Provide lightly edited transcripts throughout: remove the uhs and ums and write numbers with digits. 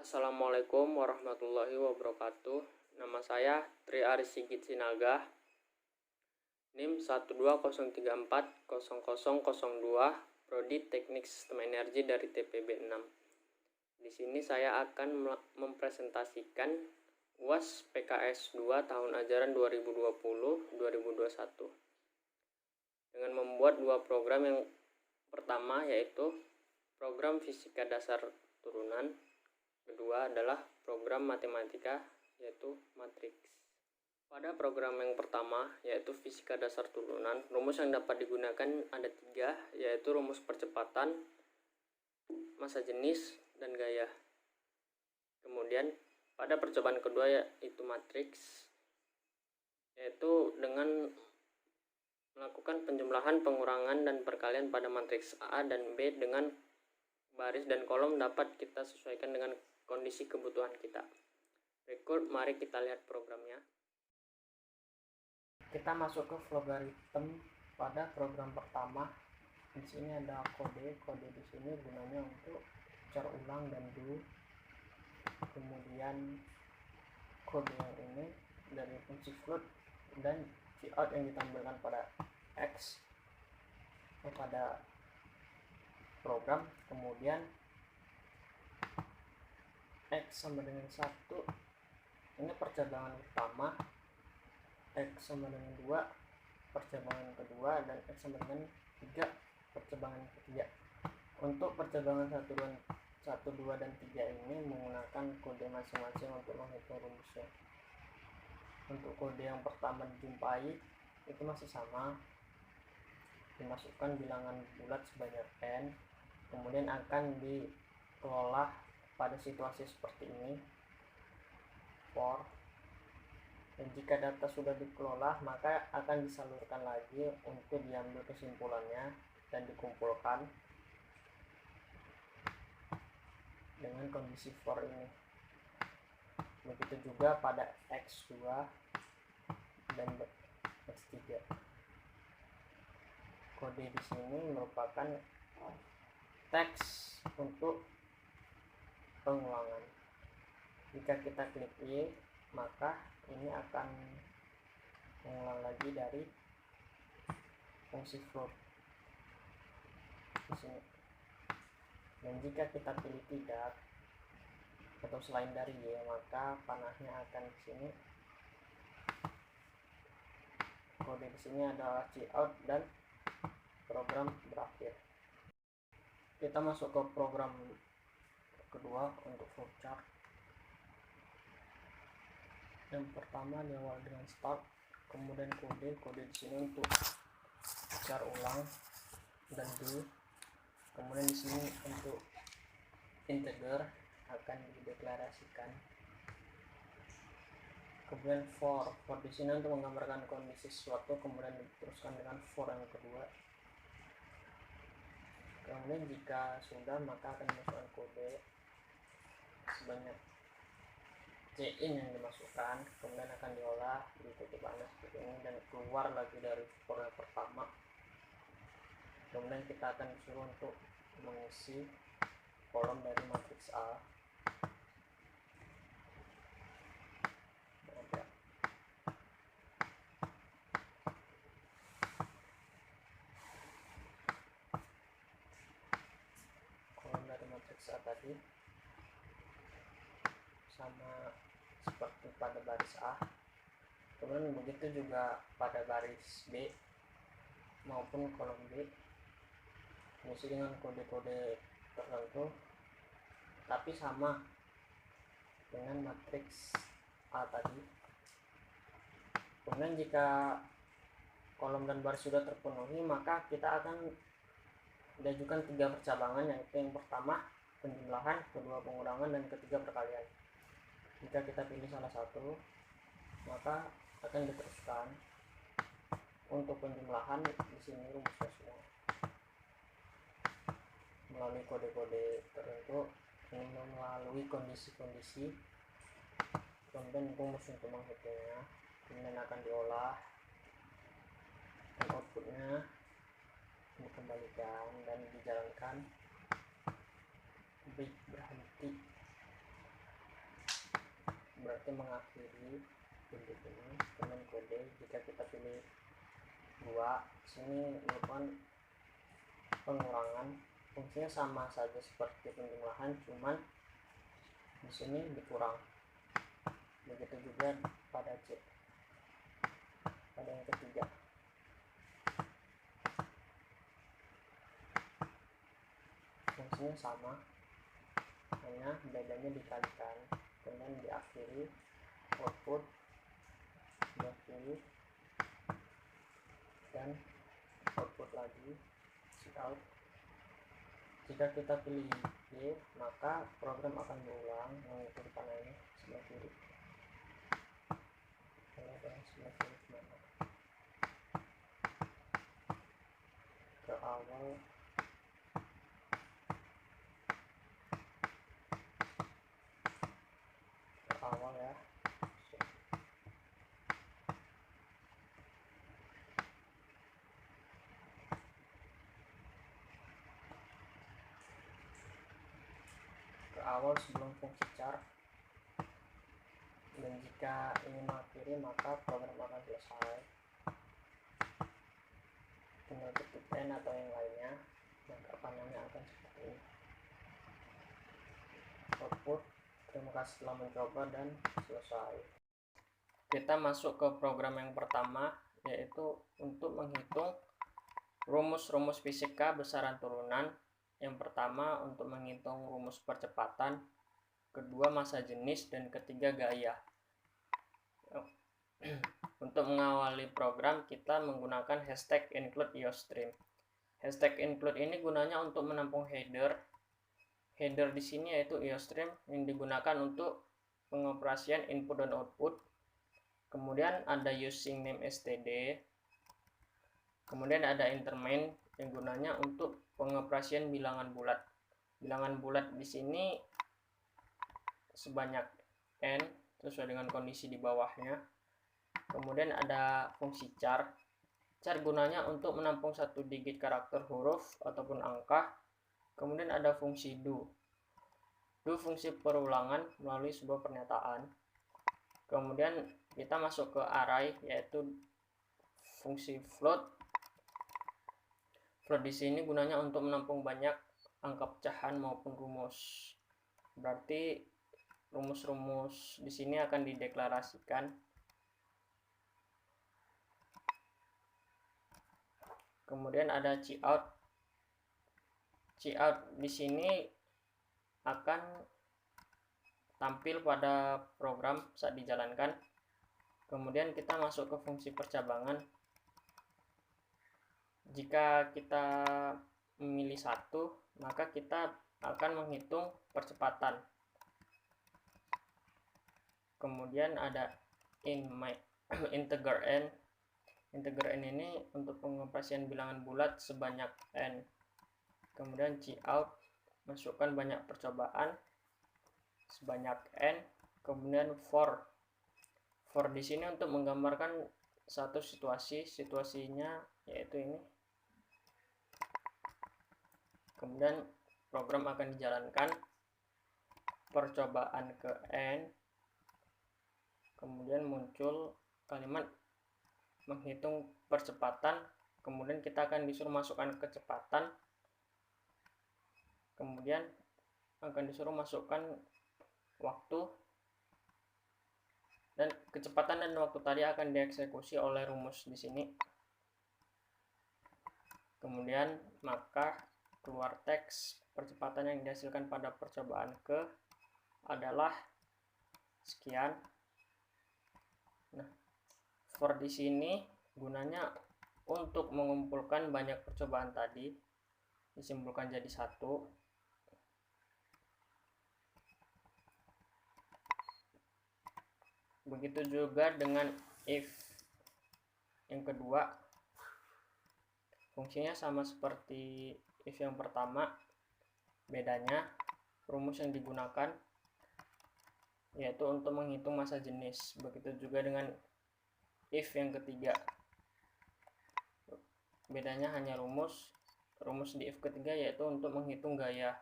Assalamualaikum warahmatullahi wabarakatuh. Nama saya Tri Aris Sigit Sinaga, NIM 120340002, Prodi Teknik Sistem Energi dari TPB 6. Di sini saya akan mempresentasikan UAS PKS 2 tahun ajaran 2020-2021 dengan membuat dua program. Yang pertama yaitu program Fisika Dasar Turunan, kedua adalah program matematika yaitu matriks. Pada program yang pertama yaitu Fisika Dasar Turunan, rumus yang dapat digunakan ada 3, yaitu rumus percepatan, massa jenis, dan gaya. Kemudian pada percobaan kedua yaitu matriks, yaitu dengan melakukan penjumlahan, pengurangan, dan perkalian pada matriks A dan B dengan baris dan kolom dapat kita sesuaikan dengan kondisi kebutuhan kita. Berikut mari kita lihat programnya. Kita masuk ke logaritm pada program pertama. Di sini ada kode di sini gunanya untuk cari ulang dan do. Kemudian kode yang ini dari fungsi float dan cout yang ditampilkan pada x pada program. Kemudian x sama dengan 1, ini percabangan pertama, x sama dengan 2 percabangan kedua, dan x sama dengan 3 percabangan ketiga. Untuk percabangan 1, 2, dan 3 ini menggunakan kode masing-masing untuk menghitung rumusnya. Untuk kode yang pertama dijumpai itu masih sama, dimasukkan bilangan bulat sebanyak n, kemudian akan dikelola pada situasi seperti ini for, dan jika data sudah dikelola maka akan disalurkan lagi untuk diambil kesimpulannya dan dikumpulkan dengan kondisi for ini. Begitu juga pada x2 dan x3. Kode di sini merupakan teks untuk pengulangan. Jika kita klik Y, maka ini akan mengulang lagi dari fungsi float di sini. Dan jika kita pilih tidak atau selain dari Y, maka panahnya akan ke sini. Kode di sini adalah cout dan program berakhir. Kita masuk ke program kedua untuk flowchart. Yang pertama diawali dengan start, kemudian kode di sini untuk cari ulang dan do. Kemudian di sini untuk integer akan dideklarasikan. Kemudian for di sini untuk menggambarkan kondisi sesuatu, kemudian diteruskan dengan for yang kedua. Kemudian jika sudah maka akan dimasukkan kode sebanyak cin yang dimasukkan, kemudian akan diolah di titik panas seperti ini dan keluar lagi dari for yang pertama. Kemudian kita akan disuruh untuk mengisi kolom dari matriks A. Kolom dari matriks A tadi sama seperti pada baris A. Kemudian begitu juga pada baris B maupun kolom B, mengisi dengan kode-kode tertentu tapi sama dengan matriks A tadi. Kemudian jika kolom dan baris sudah terpenuhi, maka kita akan diajukan 3 percabangan, yaitu yang pertama penjumlahan, kedua pengurangan, dan ketiga perkalian. Jika kita pilih salah satu, maka akan diteruskan. Untuk penjumlahan di sini rumusnya semua melalui kode-kode tertentu, melalui kondisi-kondisi, kemudian rumus untuk menghitungnya, kemudian akan diolah dan outputnya dikembalikan dan dijalankan break berhenti berarti mengakhiri titik ini dengan kode. Jika kita pilih 2, sini merupakan pengurangan, fungsinya sama saja seperti penjumlahan, cuman di sini dikurang. Begitu juga pada C, pada yang ketiga. Fungsinya sama, hanya bedanya dikalikan, kemudian diakhiri output 20 dan output lagi cout. Jika kita pilih Y, maka program akan berulang mengikuti panel ini sebelah kiri. Kalau ada sebelah kiri kemana? Ke awal. Ke awal ya. Awal sebelum fungsi char, dan jika ingin mengakhiri maka program akan selesai. Tinggal ketik N atau yang lainnya, maka panelnya akan seperti ini. Output. Terima kasih telah mencoba dan selesai. Kita masuk ke program yang pertama, yaitu untuk menghitung rumus-rumus fisika besaran turunan. Yang pertama untuk menghitung rumus percepatan, kedua massa jenis, dan ketiga gaya. Untuk mengawali program kita menggunakan hashtag include iostream. Hashtag include ini gunanya untuk menampung header. Header di sini yaitu iostream yang digunakan untuk pengoperasian input dan output. Kemudian ada using name std. Kemudian ada intermain yang gunanya untuk pengoperasian bilangan bulat. Bilangan bulat di sini sebanyak n sesuai dengan kondisi di bawahnya. Kemudian ada fungsi char. Char gunanya untuk menampung satu digit karakter huruf ataupun angka. Kemudian ada fungsi do. Do fungsi perulangan melalui sebuah pernyataan. Kemudian kita masuk ke array, yaitu fungsi float. Float di sini gunanya untuk menampung banyak angka pecahan maupun rumus. Berarti rumus-rumus di sini akan dideklarasikan. Kemudian ada cout. Cout di sini akan tampil pada program saat dijalankan. Kemudian kita masuk ke fungsi percabangan. Jika kita memilih satu, maka kita akan menghitung percepatan. Kemudian ada integer n. Integer n ini untuk pengoperasian bilangan bulat sebanyak n. Kemudian cout, masukkan banyak percobaan sebanyak n. Kemudian for. For di sini untuk menggambarkan satu situasi, situasinya yaitu ini. Kemudian program akan dijalankan, percobaan ke n, kemudian muncul kalimat menghitung percepatan, kemudian kita akan disuruh masukkan kecepatan, kemudian akan disuruh masukkan waktu, dan kecepatan dan waktu tadi akan dieksekusi oleh rumus di sini. Kemudian maka keluar teks percepatan yang dihasilkan pada percobaan ke adalah sekian. Nah, for di sini gunanya untuk mengumpulkan banyak percobaan tadi, disimpulkan jadi satu. Begitu juga dengan if yang kedua, fungsinya sama seperti if yang pertama, bedanya rumus yang digunakan yaitu untuk menghitung massa jenis. Begitu juga dengan if yang ketiga, bedanya hanya rumus di if ketiga yaitu untuk menghitung gaya.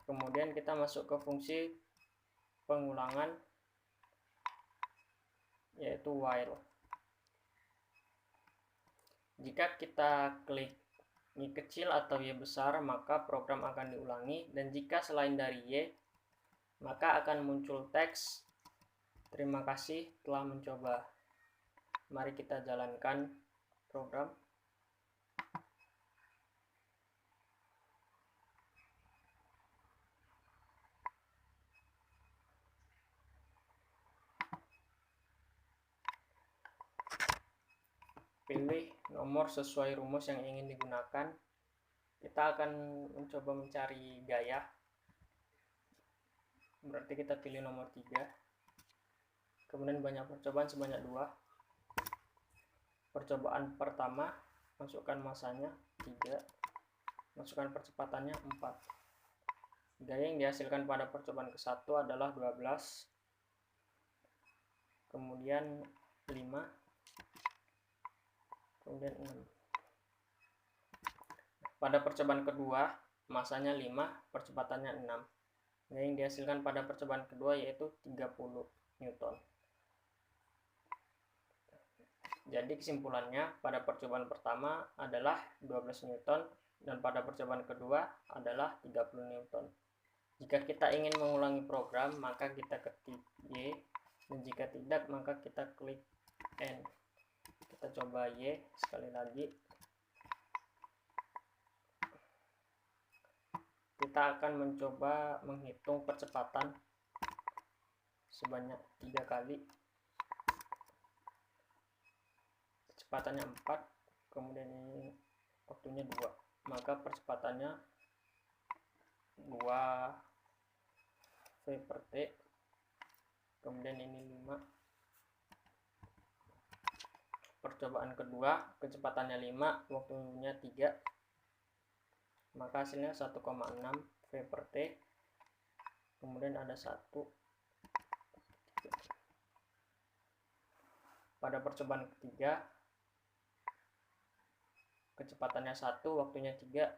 Kemudian kita masuk ke fungsi pengulangan, yaitu while. Jika kita klik Y kecil atau Y besar, maka program akan diulangi, dan jika selain dari Y, maka akan muncul teks terima kasih telah mencoba. Mari kita jalankan program. Pilih nomor sesuai rumus yang ingin digunakan. Kita akan mencoba mencari gaya. Berarti kita pilih nomor 3. Kemudian banyak percobaan sebanyak 2. Percobaan pertama, masukkan masanya 3. Masukkan percepatannya 4. Gaya yang dihasilkan pada percobaan ke-1 adalah 12. Kemudian 5. Kemudian 6. Pada percobaan kedua, masanya 5, percepatannya 6. Gaya yang dihasilkan pada percobaan kedua yaitu 30 Newton. Jadi kesimpulannya, pada percobaan pertama adalah 12 Newton, dan pada percobaan kedua adalah 30 Newton. Jika kita ingin mengulangi program, maka kita ketik Y, dan jika tidak, maka kita klik N. Kita coba Y sekali lagi. Kita akan mencoba menghitung percepatan sebanyak 3 kali. Percepatannya 4, kemudian ini waktunya 2, maka percepatannya 2 V per T, kemudian ini 5. Percobaan kedua, kecepatannya 5, waktunya 3, maka hasilnya 1,6 V per T, kemudian ada 1. Pada percobaan ketiga, kecepatannya 1, waktunya 3,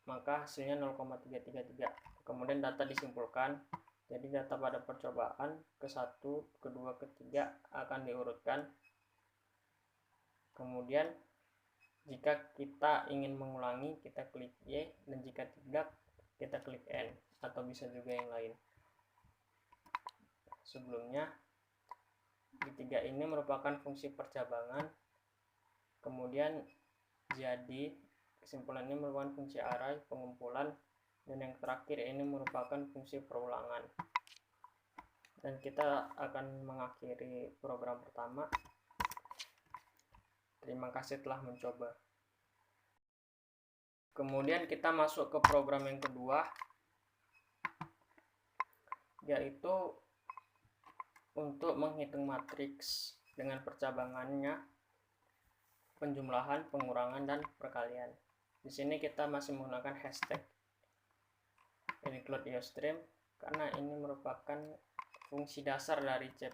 maka hasilnya 0,333. Kemudian data disimpulkan. Jadi data pada percobaan ke-1, kedua, ketiga akan diurutkan. Kemudian jika kita ingin mengulangi, kita klik Y, dan jika tidak, kita klik N, atau bisa juga yang lain. Sebelumnya, di 3 ini merupakan fungsi percabangan, kemudian jadi kesimpulan ini merupakan fungsi array, pengumpulan, dan yang terakhir ini merupakan fungsi perulangan. Dan kita akan mengakhiri program pertama. Terima kasih telah mencoba. Kemudian kita masuk ke program yang kedua, yaitu untuk menghitung matriks dengan percabangannya, penjumlahan, pengurangan, dan perkalian. Di sini kita masih menggunakan hashtag include iostream karena ini merupakan fungsi dasar dari C++.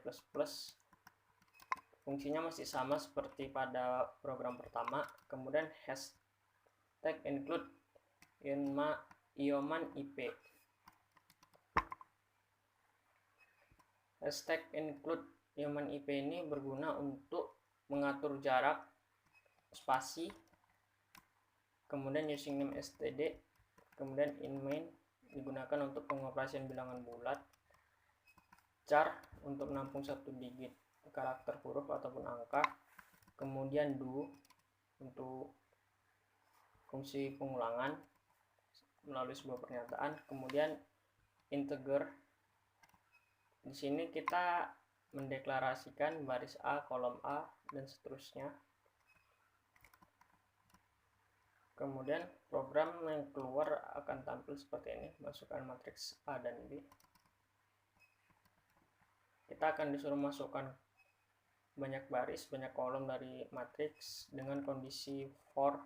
Fungsinya masih sama seperti pada program pertama. Kemudian hashtag include ioman IP. Hashtag include ioman IP ini berguna untuk mengatur jarak, spasi, kemudian username std, kemudian in main digunakan untuk pengoperasian bilangan bulat, char untuk menampung 1 digit karakter huruf ataupun angka, kemudian do untuk fungsi pengulangan melalui sebuah pernyataan, kemudian integer. Di sini kita mendeklarasikan baris A, kolom A, dan seterusnya. Kemudian program yang keluar akan tampil seperti ini, masukkan matriks A dan B. Kita akan disuruh masukkan banyak baris, banyak kolom dari matriks dengan kondisi for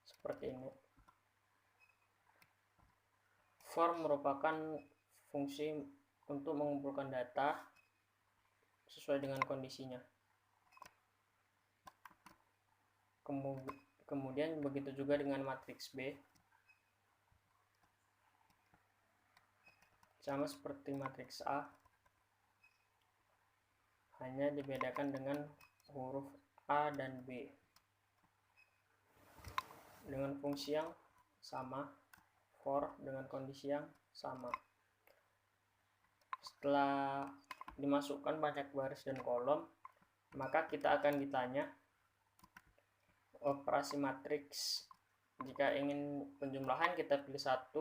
seperti ini. For merupakan fungsi untuk mengumpulkan data sesuai dengan kondisinya. Kemudian begitu juga dengan matriks B. sama seperti matriks A, hanya dibedakan dengan huruf A dan B dengan fungsi yang sama, for dengan kondisi yang sama. Setelah dimasukkan banyak baris dan kolom, maka kita akan ditanya operasi matriks. Jika ingin penjumlahan kita pilih 1,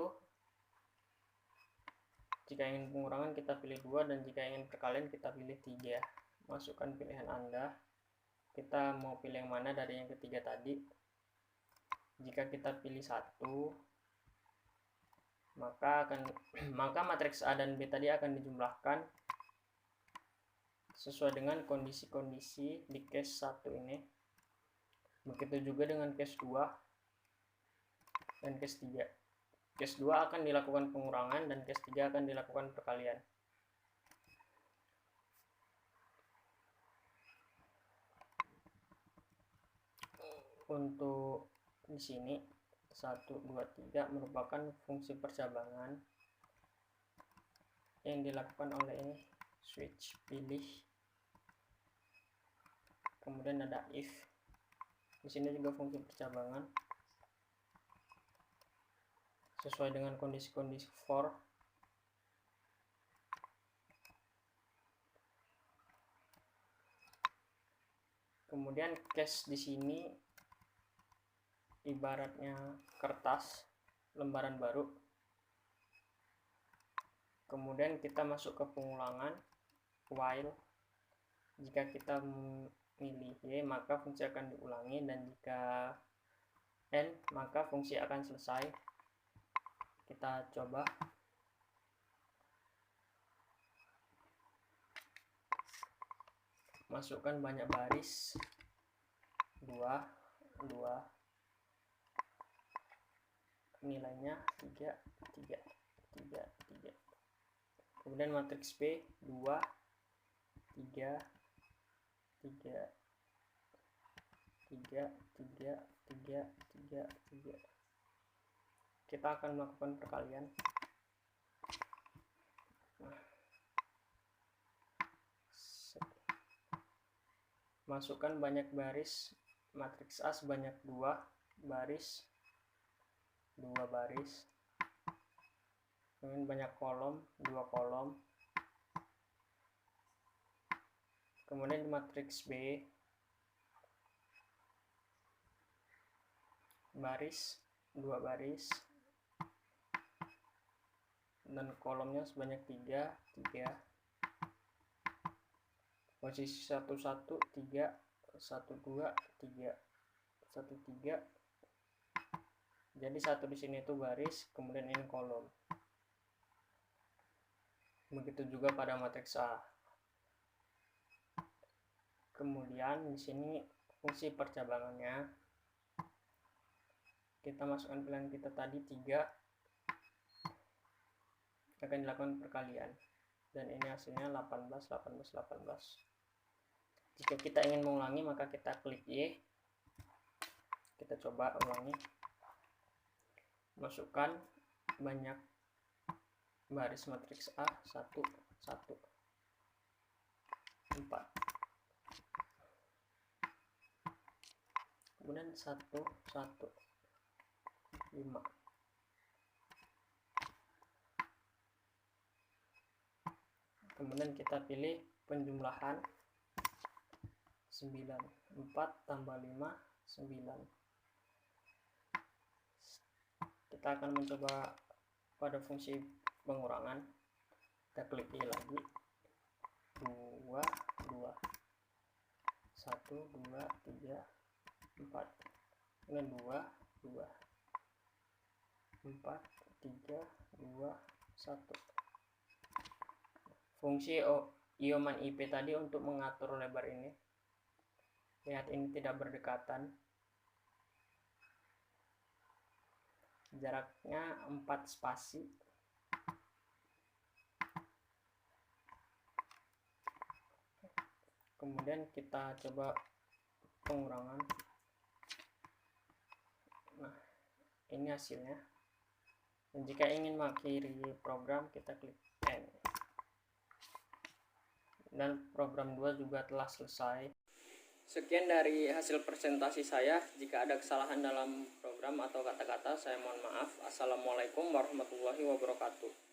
jika ingin pengurangan kita pilih 2, dan jika ingin perkalian kita pilih 3. Masukkan pilihan Anda. Kita mau pilih yang mana dari yang ketiga tadi. Jika kita pilih 1, maka matriks A dan B tadi akan dijumlahkan sesuai dengan kondisi-kondisi di case 1 ini. Begitu juga dengan case 2 dan case 3. Case 2 akan dilakukan pengurangan dan case 3 akan dilakukan perkalian. Untuk di sini 1, 2, 3 merupakan fungsi percabangan yang dilakukan oleh ini switch, pilih, kemudian ada if. Di sini juga fungsi percabangan sesuai dengan kondisi-kondisi for. Kemudian case di sini ibaratnya kertas lembaran baru. Kemudian kita masuk ke pengulangan while. Jika kita memilih Y maka fungsi akan diulangi, dan jika N maka fungsi akan selesai. Kita coba. Masukkan banyak baris, 2, nilainya 3. Kemudian matriks B 2, 3. Kita akan melakukan perkalian. Masukkan banyak baris, matriks A sebanyak 2 baris, kemudian banyak kolom, 2 kolom. Kemudian di matriks B baris, 2 baris, dan kolomnya sebanyak 3. Posisi 1, 1, 3, 1, 2, 3, 1, 3. Jadi 1 di sini itu baris, kemudian ini kolom. Begitu juga pada matriks A. Kemudian di sini fungsi percabangannya kita masukkan pilihan kita tadi 3, akan dilakukan perkalian, dan ini hasilnya 18. Jika kita ingin mengulangi maka kita klik Y. Kita coba ulangi. Masukkan banyak baris matriks A, 1, 1, 4. Kemudian 1, 1, 5. Kemudian kita pilih penjumlahan 9, 4 tambah 5, 9. Kita akan mencoba pada fungsi pengurangan. Kita klik Y lagi, 2, 2, 1, 2, 3, 4. Kemudian 2, 2, 4, 3, 2, 1. Fungsi Ioman IP tadi untuk mengatur lebar ini. Lihat, ini tidak berdekatan. Jaraknya 4 spasi. Kemudian kita coba pengurangan. Nah, ini hasilnya. Dan jika ingin mengakhiri program, kita klik N. Dan program 2 juga telah selesai. Sekian dari hasil presentasi saya. Jika ada kesalahan dalam program atau kata-kata, saya mohon maaf. Assalamualaikum warahmatullahi wabarakatuh.